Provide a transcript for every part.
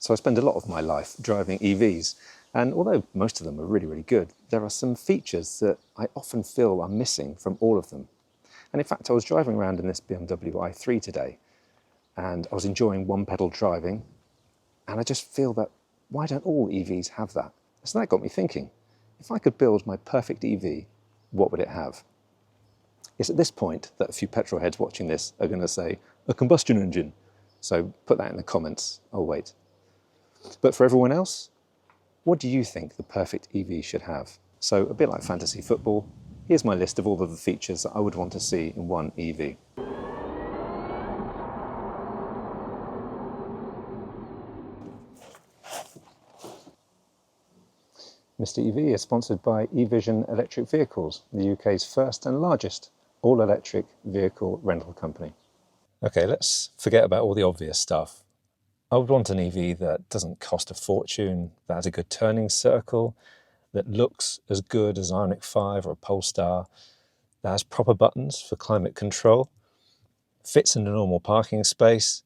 So I spend a lot of my life driving EVs, and although most of them are really, really good, there are some features that I often feel are missing from all of them. And in fact, I was driving around in this BMW i3 today, and I was enjoying one-pedal driving, and I just feel that why don't all EVs have that? So that got me thinking, if I could build my perfect EV, what would it have? It's at this point that a few petrol heads watching this are going to say, a combustion engine. So put that in the comments, I'll wait. But for everyone else, what do you think the perfect EV should have? So a bit like fantasy football, here's my list of all of the features that I would want to see in one EV. Mr. EV is sponsored by EVision Electric Vehicles, the UK's first and largest all-electric vehicle rental company. Okay, let's forget about all the obvious stuff. I would want an EV that doesn't cost a fortune, that has a good turning circle, that looks as good as an Ioniq 5 or a Polestar, that has proper buttons for climate control, fits in a normal parking space,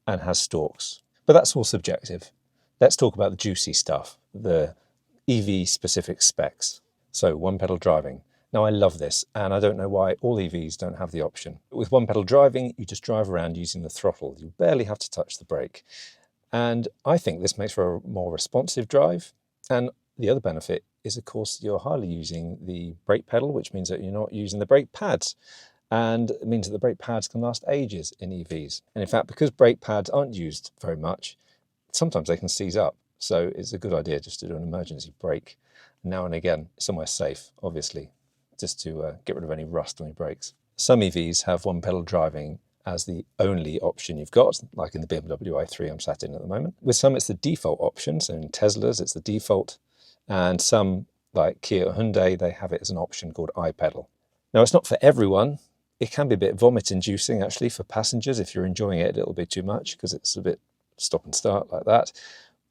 and has stalks. But that's all subjective. Let's talk about the juicy stuff, the EV-specific specs. So, one-pedal driving. Now, I love this, and I don't know why all EVs don't have the option. With one-pedal driving, you just drive around using the throttle. You barely have to touch the brake. And I think this makes for a more responsive drive. And the other benefit is, of course, you're hardly using the brake pedal, which means that you're not using the brake pads. And it means that the brake pads can last ages in EVs. And in fact, because brake pads aren't used very much, sometimes they can seize up. So it's a good idea just to do an emergency brake now and again, somewhere safe, obviously, just to get rid of any rust on your brakes. Some EVs have one-pedal driving as the only option you've got, like in the BMW i3 I'm sat in at the moment. With some, it's the default option. So in Teslas, it's the default. And some, like Kia or Hyundai, they have it as an option called iPedal. Now, it's not for everyone. It can be a bit vomit-inducing, actually, for passengers if you're enjoying it a little bit too much, because it's a bit stop and start like that.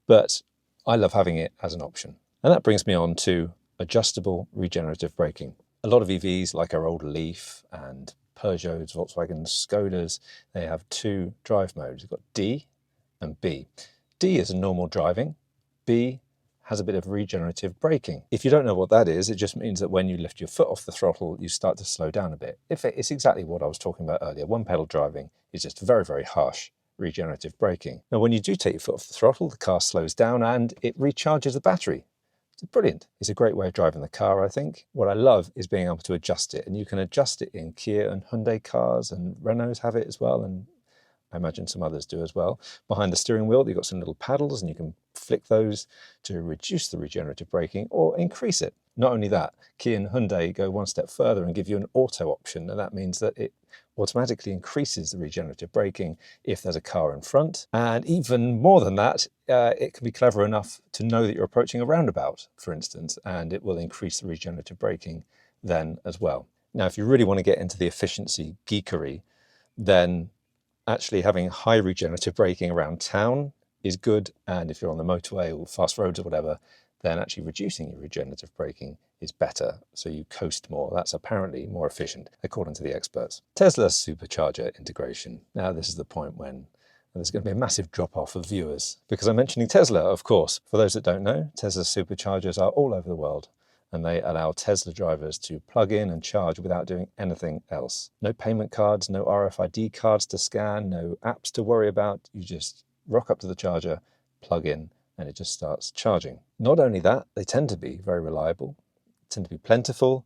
But I love having it as an option. And that brings me on to adjustable regenerative braking. A lot of EVs, like our old Leaf and Peugeots, Volkswagens, Skodas, they have two drive modes. You've got D and B. D is a normal driving. B has a bit of regenerative braking. If you don't know what that is, it just means that when you lift your foot off the throttle, you start to slow down a bit. It's exactly what I was talking about earlier. One pedal driving is just very, very harsh regenerative braking. Now, when you do take your foot off the throttle, the car slows down and it recharges the battery. It's brilliant. It's a great way of driving the car, I think. What I love is being able to adjust it, and you can adjust it in Kia and Hyundai cars, and Renaults have it as well, and I imagine some others do as well. Behind the steering wheel, you've got some little paddles, and you can flick those to reduce the regenerative braking or increase it. Not only that, Kia and Hyundai go one step further and give you an auto option, and that means that it automatically increases the regenerative braking if there's a car in front. And even more than that, it can be clever enough to know that you're approaching a roundabout, for instance, and it will increase the regenerative braking then as well. Now, if you really want to get into the efficiency geekery, then actually having high regenerative braking around town is good. And if you're on the motorway or fast roads or whatever, then actually reducing your regenerative braking is better, so you coast more. That's apparently more efficient, according to the experts. Tesla Supercharger integration. Now, this is the point when there's going to be a massive drop-off of viewers, because I'm mentioning Tesla, of course. For those that don't know, Tesla Superchargers are all over the world, and they allow Tesla drivers to plug in and charge without doing anything else. No payment cards, no RFID cards to scan, no apps to worry about. You just rock up to the charger, plug in, and it just starts charging. Not only that, they tend to be very reliable, tend to be plentiful,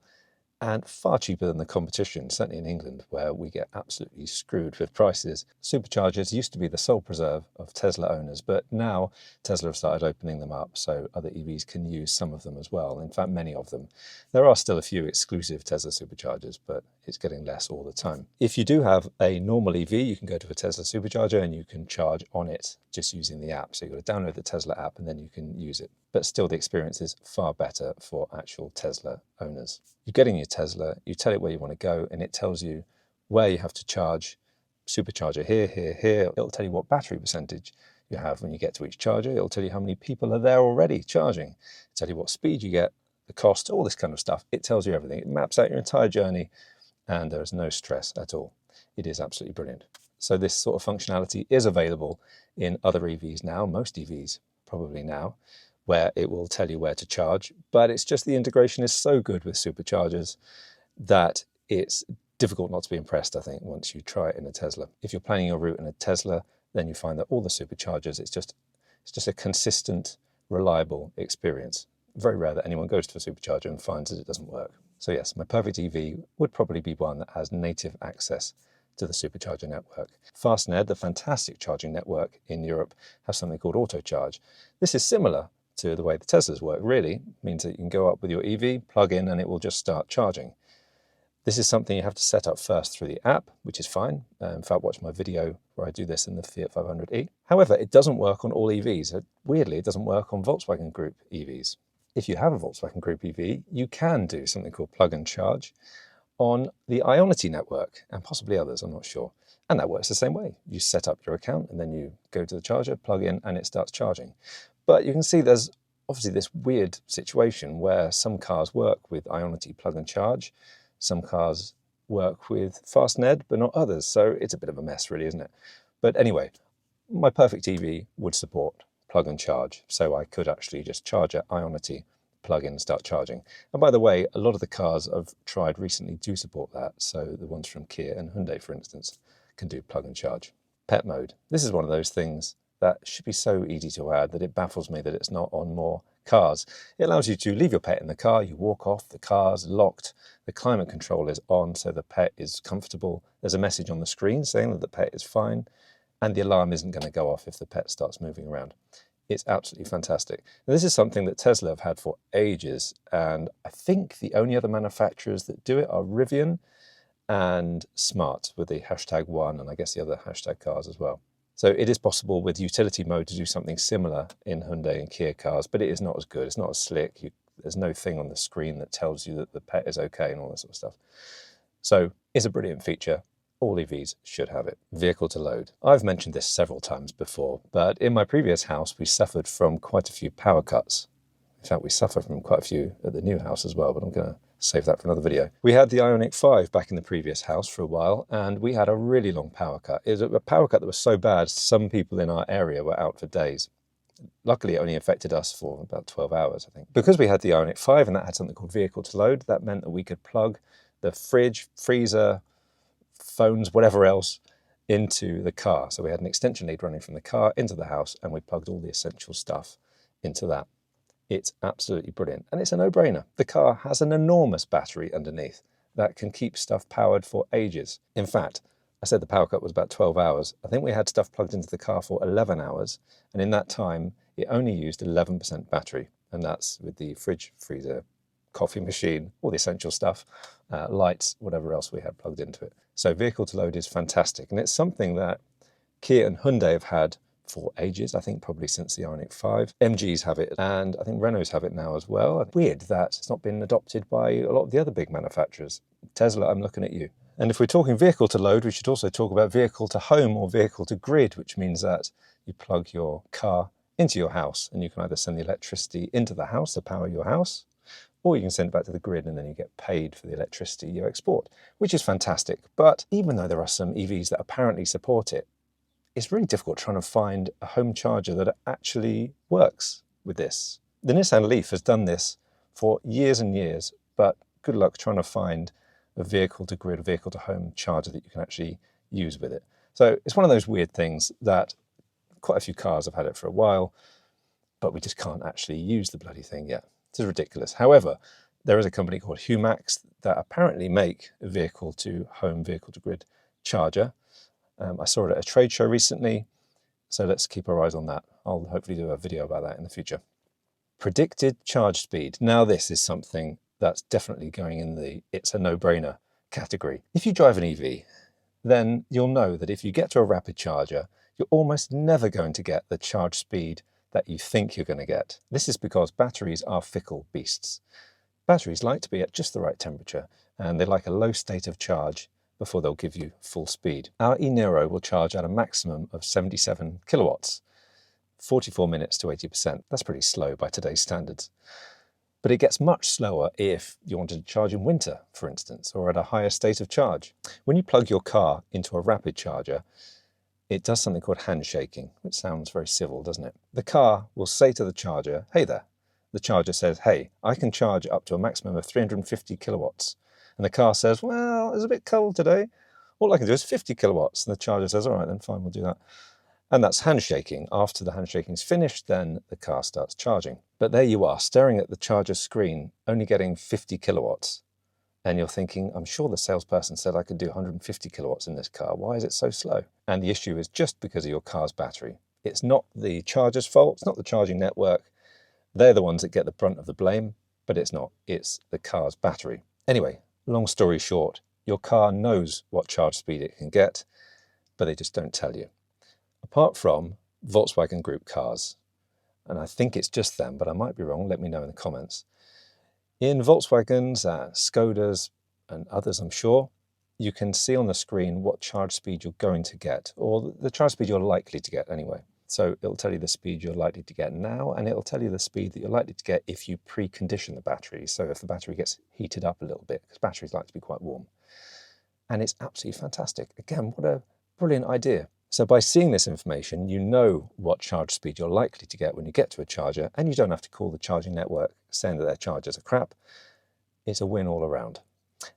and far cheaper than the competition, certainly in England, where we get absolutely screwed with prices. Superchargers used to be the sole preserve of Tesla owners, but now Tesla have started opening them up so other EVs can use some of them as well. In fact, many of them. There are still a few exclusive Tesla Superchargers, but it's getting less all the time. If you do have a normal EV, you can go to a Tesla Supercharger and you can charge on it just using the app. So you've got to download the Tesla app and then you can use it. But still, the experience is far better for actual Tesla owners. You get in your Tesla, you tell it where you want to go, and it tells you where you have to charge. Supercharger here, here, here. It'll tell you what battery percentage you have when you get to each charger. It'll tell you how many people are there already charging. It'll tell you what speed you get, the cost, all this kind of stuff. It tells you everything. It maps out your entire journey, and there is no stress at all. It is absolutely brilliant. So this sort of functionality is available in other EVs now, most EVs probably now, where it will tell you where to charge. But it's just the integration is so good with superchargers that it's difficult not to be impressed, I think, once you try it in a Tesla. If you're planning your route in a Tesla, then you find that all the superchargers, it's just a consistent, reliable experience. Very rare that anyone goes to a supercharger and finds that it doesn't work. So yes, my perfect EV would probably be one that has native access to the supercharger network. Fastned, the fantastic charging network in Europe, has something called autocharge. This is similar to the way the Teslas work, really. It means that you can go up with your EV, plug in, and it will just start charging. This is something you have to set up first through the app, which is fine. In fact, watch my video where I do this in the Fiat 500e. However, it doesn't work on all EVs. Weirdly, it doesn't work on Volkswagen Group EVs. If you have a Volkswagen Group EV, you can do something called plug and charge on the Ionity network, and possibly others, I'm not sure. And that works the same way. You set up your account and then you go to the charger, plug in, and it starts charging. But you can see there's obviously this weird situation where some cars work with Ionity plug and charge, some cars work with Fastned, but not others. So it's a bit of a mess, really, isn't it? But anyway, my perfect EV would support plug and charge, so I could actually just charge at Ionity, plug in and start charging. And by the way, a lot of the cars I've tried recently do support that. So the ones from Kia and Hyundai, for instance, can do plug and charge. Pet mode. This is one of those things that should be so easy to add that it baffles me that it's not on more cars. It allows you to leave your pet in the car, you walk off, the car's locked, the climate control is on so the pet is comfortable. There's a message on the screen saying that the pet is fine, and the alarm isn't going to go off if the pet starts moving around. It's absolutely fantastic. Now, this is something that Tesla have had for ages, and I think the only other manufacturers that do it are Rivian and Smart with the #1, and I guess the other hashtag cars as well. So it is possible with utility mode to do something similar in Hyundai and Kia cars, but it is not as good. It's not as slick. There's no thing on the screen that tells you that the pet is okay and all that sort of stuff. So it's a brilliant feature. All EVs should have it. Vehicle to load. I've mentioned this several times before, but in my previous house, we suffered from quite a few power cuts. In fact, we suffer from quite a few at the new house as well, but I'm going to save that for another video. We had the Ioniq 5 back in the previous house for a while, and we had a really long power cut. It was a power cut that was so bad, some people in our area were out for days. Luckily, it only affected us for about 12 hours, I think. Because we had the Ioniq 5 and that had something called vehicle to load, that meant that we could plug the fridge, freezer, phones, whatever else, into the car. So we had an extension lead running from the car into the house, and we plugged all the essential stuff into that. It's absolutely brilliant, and it's a no-brainer. The car has an enormous battery underneath that can keep stuff powered for ages. In fact, I said the power cut was about 12 hours. I think we had stuff plugged into the car for 11 hours, and in that time, it only used 11% battery, and that's with the fridge, freezer, coffee machine, all the essential stuff, lights, whatever else we had plugged into it. So vehicle to load is fantastic, and it's something that Kia and Hyundai have had for ages, I think probably since the Ioniq 5. MGs have it, and I think Renaults have it now as well. Weird that it's not been adopted by a lot of the other big manufacturers. Tesla, I'm looking at you. And if we're talking vehicle to load, we should also talk about vehicle to home or vehicle to grid, which means that you plug your car into your house, and you can either send the electricity into the house to power your house, or you can send it back to the grid and then you get paid for the electricity you export, which is fantastic. But even though there are some EVs that apparently support it, it's really difficult trying to find a home charger that actually works with this. The Nissan Leaf has done this for years and years, but good luck trying to find a vehicle to grid, vehicle to home charger that you can actually use with it. So it's one of those weird things that quite a few cars have had it for a while, but we just can't actually use the bloody thing yet. It's ridiculous. However, there is a company called Humax that apparently make a vehicle to home, vehicle to grid charger. I saw it at a trade show recently, so let's keep our eyes on that. I'll hopefully do a video about that in the future. Predicted charge speed. Now this is something that's definitely going in the it's a no-brainer category. If you drive an EV, then you'll know that if you get to a rapid charger, you're almost never going to get the charge speed that you think you're going to get. This is because batteries are fickle beasts. Batteries like to be at just the right temperature, and they like a low state of charge before they'll give you full speed. Our e-Niro will charge at a maximum of 77 kilowatts, 44 minutes to 80%. That's pretty slow by today's standards. But it gets much slower if you wanted to charge in winter, for instance, or at a higher state of charge. When you plug your car into a rapid charger, it does something called handshaking, which sounds very civil, doesn't it? The car will say to the charger, hey there. The charger says, hey, I can charge up to a maximum of 350 kilowatts. And the car says, well, it's a bit cold today. All I can do is 50 kilowatts. And the charger says, all right, then fine, we'll do that. And that's handshaking. After the handshaking is finished, then the car starts charging. But there you are, staring at the charger screen, only getting 50 kilowatts. And you're thinking, I'm sure the salesperson said I could do 150 kilowatts in this car. Why is it so slow? And the issue is just because of your car's battery. It's not the charger's fault. It's not the charging network. They're the ones that get the brunt of the blame, but it's not. It's the car's battery. Anyway, long story short, your car knows what charge speed it can get, but they just don't tell you. Apart from Volkswagen Group cars, and I think it's just them, but I might be wrong. Let me know in the comments. In Volkswagens, Skodas, and others, I'm sure, you can see on the screen what charge speed you're going to get, or the charge speed you're likely to get anyway. So it'll tell you the speed you're likely to get now, and it'll tell you the speed that you're likely to get if you precondition the battery. So if the battery gets heated up a little bit, because batteries like to be quite warm. And it's absolutely fantastic. Again, what a brilliant idea. So by seeing this information, you know what charge speed you're likely to get when you get to a charger, and you don't have to call the charging network saying that their chargers are crap. It's a win all around.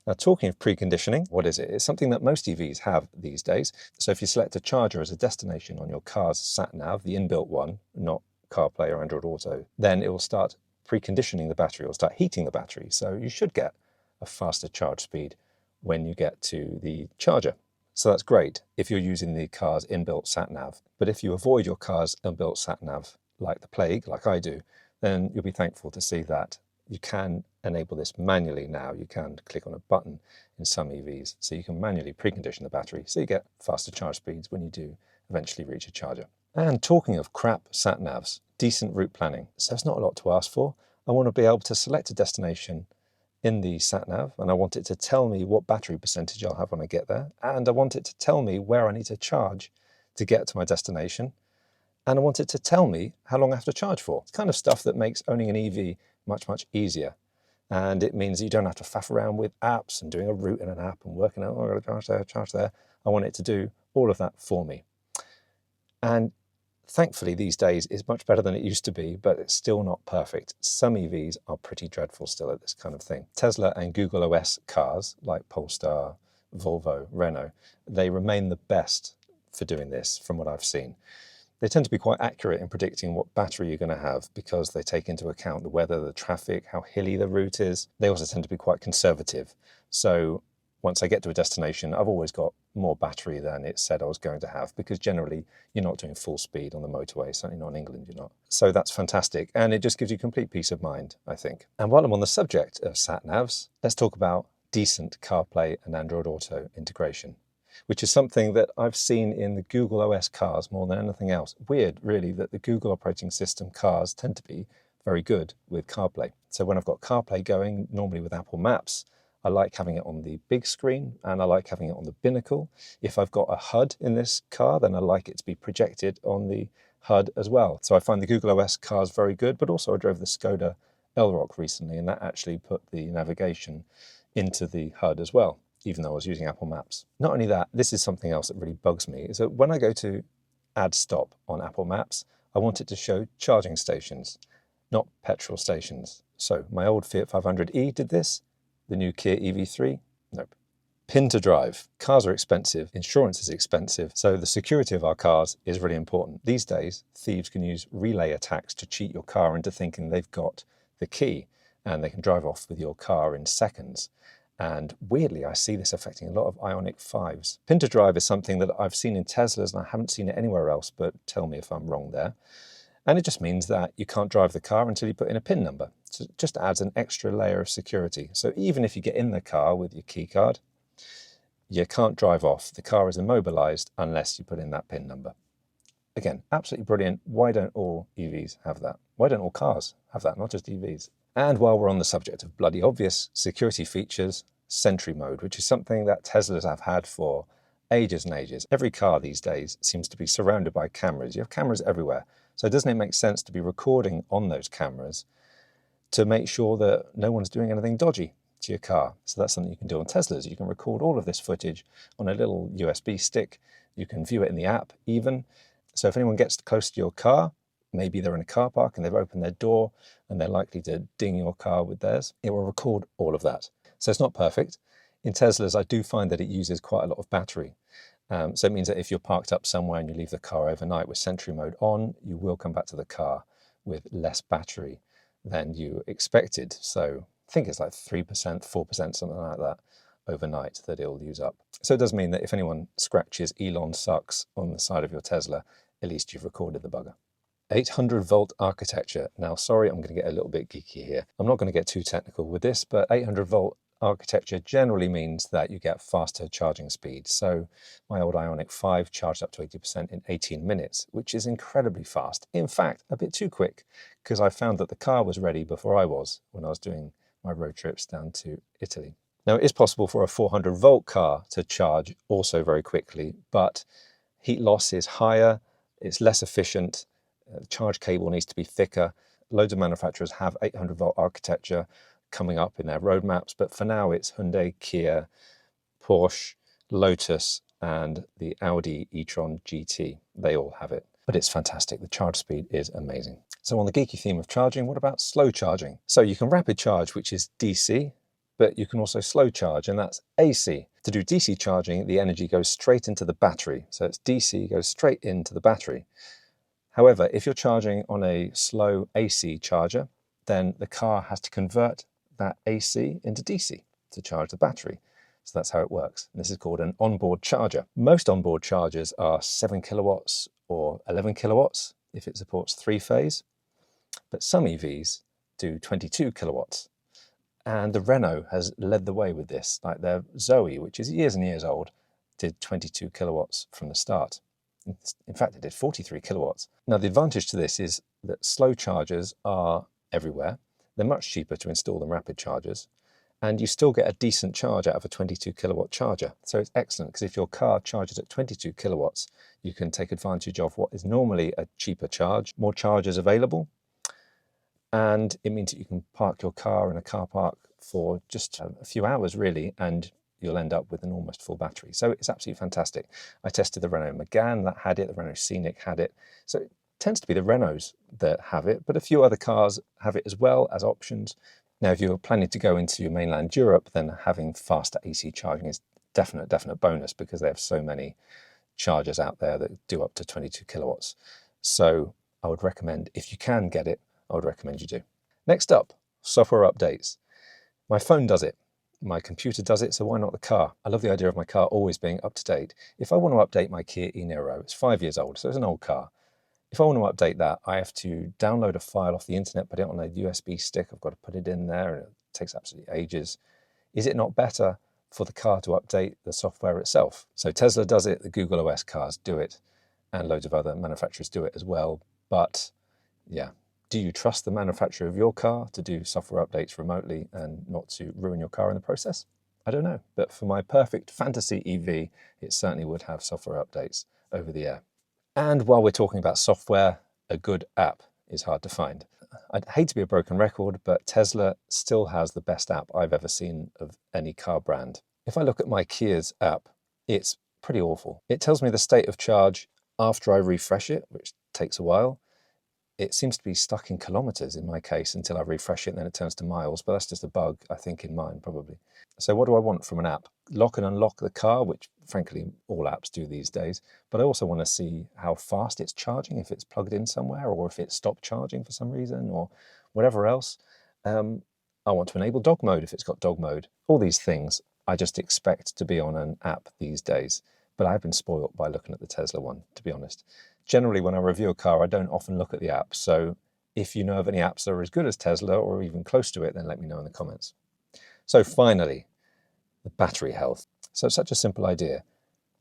Now, talking of preconditioning, what is it? It's something that most EVs have these days. So if you select a charger as a destination on your car's sat-nav, the inbuilt one, not CarPlay or Android Auto, then it will start preconditioning the battery, or start heating the battery. So you should get a faster charge speed when you get to the charger. So that's great if you're using the car's inbuilt sat-nav. But if you avoid your car's inbuilt sat-nav like the plague, like I do, then you'll be thankful to see that you can enable this manually now. You can click on a button in some EVs, so you can manually precondition the battery so you get faster charge speeds when you do eventually reach a charger. And talking of crap sat-navs, decent route planning. So it's not a lot to ask for. I want to be able to select a destination in the sat-nav, and I want it to tell me what battery percentage I'll have when I get there, and I want it to tell me where I need to charge to get to my destination, and I want it to tell me how long I have to charge for. It's kind of stuff that makes owning an EV much, much easier. And it means that you don't have to faff around with apps and doing a route in an app and working out, oh, I've got to charge there, charge there. I want it to do all of that for me. And thankfully, these days, it's much better than it used to be, but it's still not perfect. Some EVs are pretty dreadful still at this kind of thing. Tesla and Google OS cars, like Polestar, Volvo, Renault, they remain the best for doing this from what I've seen. They tend to be quite accurate in predicting what battery you're going to have because they take into account the weather, the traffic, how hilly the route is. They also tend to be quite conservative. So once I get to a destination, I've always got more battery than it said I was going to have, because generally you're not doing full speed on the motorway, certainly not in England, you're not. So that's fantastic, and it just gives you complete peace of mind, I think. And while I'm on the subject of sat-navs, let's talk about decent CarPlay and Android Auto integration, which is something that I've seen in the Google OS cars more than anything else. Weird, really, that the Google operating system cars tend to be very good with CarPlay. So when I've got CarPlay going, normally with Apple Maps, I like having it on the big screen, and I like having it on the binnacle. If I've got a HUD in this car, then I like it to be projected on the HUD as well. So I find the Google OS cars very good, but also I drove the Skoda Elrock recently, and that actually put the navigation into the HUD as well, even though I was using Apple Maps. Not only that, this is something else that really bugs me, is that when I go to add stop on Apple Maps, I want it to show charging stations, not petrol stations. So my old Fiat 500e did this. The new Kia EV3, nope. Pin to drive. Cars are expensive, insurance is expensive, so the security of our cars is really important. These days, thieves can use relay attacks to cheat your car into thinking they've got the key, and they can drive off with your car in seconds. And weirdly, I see this affecting a lot of Ioniq 5s. Pin to drive is something that I've seen in Teslas, and I haven't seen it anywhere else, but tell me if I'm wrong there. And it just means that you can't drive the car until you put in a PIN number. So it just adds an extra layer of security. So even if you get in the car with your key card, you can't drive off. The car is immobilized unless you put in that PIN number. Again, absolutely brilliant. Why don't all EVs have that? Why don't all cars have that, not just EVs? And while we're on the subject of bloody obvious security features, Sentry Mode, which is something that Teslas have had for ages and ages. Every car these days seems to be surrounded by cameras. You have cameras everywhere. So doesn't it make sense to be recording on those cameras to make sure that no one's doing anything dodgy to your car. So that's something you can do on Teslas. You can record all of this footage on a little USB stick. You can view it in the app even. So if anyone gets close to your car, maybe they're in a car park and they've opened their door and they're likely to ding your car with theirs, it will record all of that. So it's not perfect. In Teslas, I do find that it uses quite a lot of battery. So it means that if you're parked up somewhere and you leave the car overnight with Sentry Mode on, you will come back to the car with less battery than you expected. So I think it's like 3%, 4%, something like that overnight that it'll use up. So it does mean that if anyone scratches Elon sucks on the side of your Tesla, at least you've recorded the bugger. 800-volt architecture. Now, sorry, I'm going to get a little bit geeky here. I'm not going to get too technical with this, but 800-volt architecture generally means that you get faster charging speed. So my old Ioniq 5 charged up to 80% in 18 minutes, which is incredibly fast. In fact, a bit too quick, because I found that the car was ready before I was when I was doing my road trips down to Italy. Now, it is possible for a 400-volt car to charge also very quickly, but heat loss is higher, it's less efficient, the charge cable needs to be thicker. Loads of manufacturers have 800-volt architecture coming up in their roadmaps, but for now it's Hyundai, Kia, Porsche, Lotus, and the Audi e-tron GT. They all have it, but it's fantastic. The charge speed is amazing. So on the geeky theme of charging, what about slow charging? So you can rapid charge, which is DC, but you can also slow charge, and that's AC. To do DC charging, the energy goes straight into the battery. So it's DC, goes straight into the battery. However, if you're charging on a slow AC charger, then the car has to convert that AC into DC to charge the battery. So that's how it works. And this is called an onboard charger. Most onboard chargers are 7 kilowatts or 11 kilowatts if it supports 3-phase, but some EVs do 22 kilowatts. And the Renault has led the way with this. Like their Zoe, which is years and years old, did 22 kilowatts from the start. In fact, it did 43 kilowatts. Now, the advantage to this is that slow chargers are everywhere. They're much cheaper to install than rapid chargers, and you still get a decent charge out of a 22 kilowatt charger. So it's excellent, because if your car charges at 22 kilowatts, you can take advantage of what is normally a cheaper charge, more chargers available, and it means that you can park your car in a car park for just a few hours, really, and you'll end up with an almost full battery. So it's absolutely fantastic. I tested the Renault Megane that had it, the Renault Scenic had it. So it tends to be the Renaults that have it, but a few other cars have it as well as options. Now, if you're planning to go into mainland Europe, then having faster AC charging is definite bonus, because they have so many chargers out there that do up to 22 kilowatts. So I would recommend, if you can get it, I would recommend you do. Next up, software updates. My phone does it. My computer does it, so why not the car? I love the idea of my car always being up to date. If I want to update my Kia e-Niro, it's 5 years old, so it's an old car. If I want to update that, I have to download a file off the internet, put it on a USB stick, I've got to put it in there, and it takes absolutely ages. Is it not better for the car to update the software itself? So Tesla does it, the Google OS cars do it, and loads of other manufacturers do it as well. But yeah, do you trust the manufacturer of your car to do software updates remotely and not to ruin your car in the process? I don't know, but for my perfect fantasy EV, it certainly would have software updates over the air. And while we're talking about software, a good app is hard to find. I'd hate to be a broken record, but Tesla still has the best app I've ever seen of any car brand. If I look at my Kia's app, it's pretty awful. It tells me the state of charge after I refresh it, which takes a while. It seems to be stuck in kilometers in my case until I refresh it, and then it turns to miles, but that's just a bug, I think, in mine, probably. So what do I want from an app? Lock and unlock the car, which frankly all apps do these days, but I also want to see how fast it's charging, if it's plugged in somewhere, or if it stopped charging for some reason, or whatever else. I want to enable dog mode if it's got dog mode. All these things I just expect to be on an app these days, but I've been spoiled by looking at the Tesla one, to be honest. Generally, when I review a car, I don't often look at the app. So if you know of any apps that are as good as Tesla or even close to it, then let me know in the comments. So finally, the battery health. So it's such a simple idea.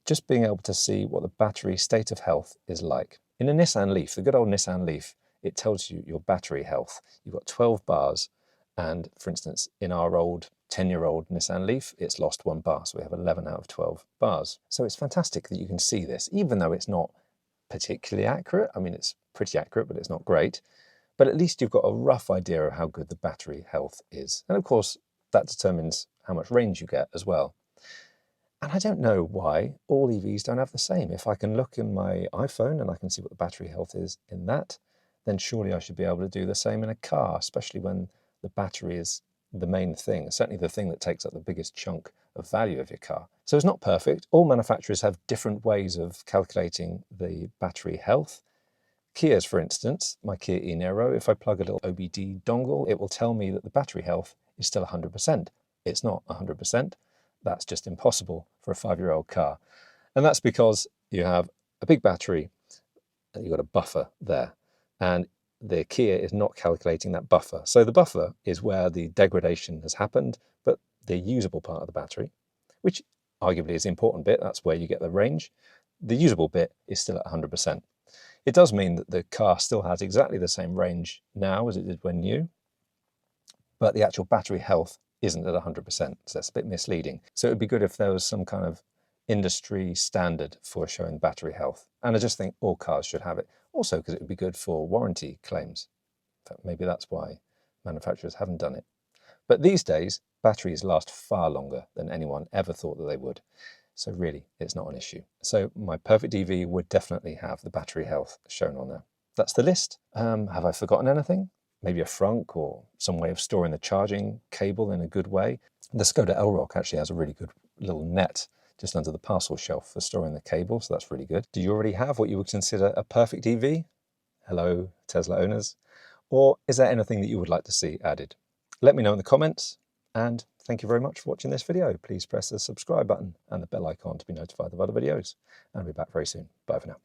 Just being able to see what the battery state of health is like. In a Nissan Leaf, the good old Nissan Leaf, it tells you your battery health. You've got 12 bars. And for instance, in our old 10-year-old Nissan Leaf, it's lost 1 bar. So we have 11 out of 12 bars. So it's fantastic that you can see this, even though it's not particularly accurate. I mean, it's pretty accurate, but it's not great. but at least you've got a rough idea of how good the battery health is. And of course, that determines how much range you get as well. And I don't know why all EVs don't have the same. If I can look in my iPhone and I can see what the battery health is in that, then surely I should be able to do the same in a car, especially when the battery is the main thing, certainly the thing that takes up the biggest chunk of value of your car. So it's not perfect. All manufacturers have different ways of calculating the battery health. Kia's, for instance, my Kia e-Niro, if I plug a little OBD dongle, it will tell me that the battery health is still 100%. It's not 100%. That's just impossible for a 5-year-old car. And that's because you have a big battery, and you've got a buffer there. And the Kia is not calculating that buffer. So the buffer is where the degradation has happened, but the usable part of the battery, which arguably is the important bit, that's where you get the range, the usable bit is still at 100%. It does mean that the car still has exactly the same range now as it did when new, but the actual battery health isn't at 100%, so that's a bit misleading. So it would be good if there was some kind of industry standard for showing battery health. And I just think all cars should have it. Also because it would be good for warranty claims. In fact, maybe that's why manufacturers haven't done it. But these days, batteries last far longer than anyone ever thought that they would. So really, it's not an issue. So my perfect EV would definitely have the battery health shown on there. That's the list. Have I forgotten anything? Maybe a frunk or some way of storing the charging cable in a good way. The Skoda Elroq actually has a really good little net just under the parcel shelf for storing the cable, so that's really good. Do you already have what you would consider a perfect EV? Hello, Tesla owners. Or is there anything that you would like to see added? Let me know in the comments, and thank you very much for watching this video. Please press the subscribe button and the bell icon to be notified of other videos, and I'll be back very soon. Bye for now.